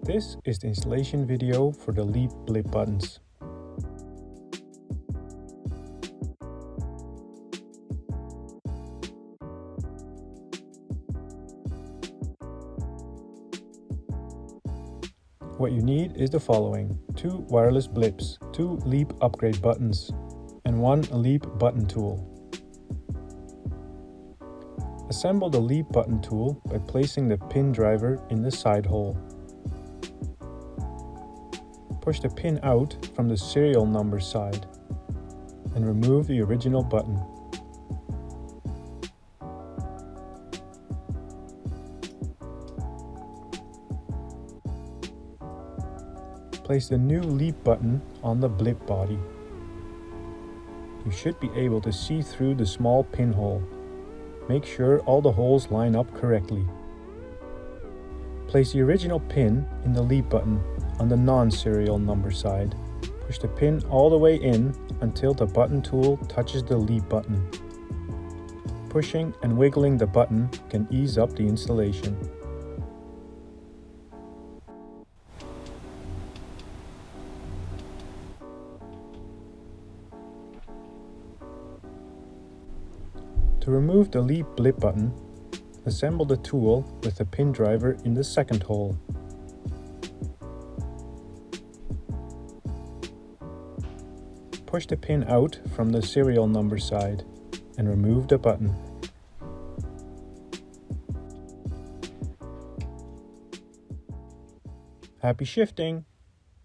This is the installation video for the Leap Blip buttons. What you need is the following: 2 wireless blips, 2 Leap upgrade buttons, and 1 Leap button tool. Assemble the Leap button tool by placing the pin driver in the side hole. Push the pin out from the serial number side and remove the original button. Place the new Leap button on the Blip body. You should be able to see through the small pinhole. Make sure all the holes line up correctly. Place the original pin in the Leap button on the non-serial number side. Push the pin all the way in until the button tool touches the Leap button. Pushing and wiggling the button can ease up the installation. To remove the Leap Blip button, assemble the tool with the pin driver in the second hole. Push the pin out from the serial number side and remove the button. Happy shifting!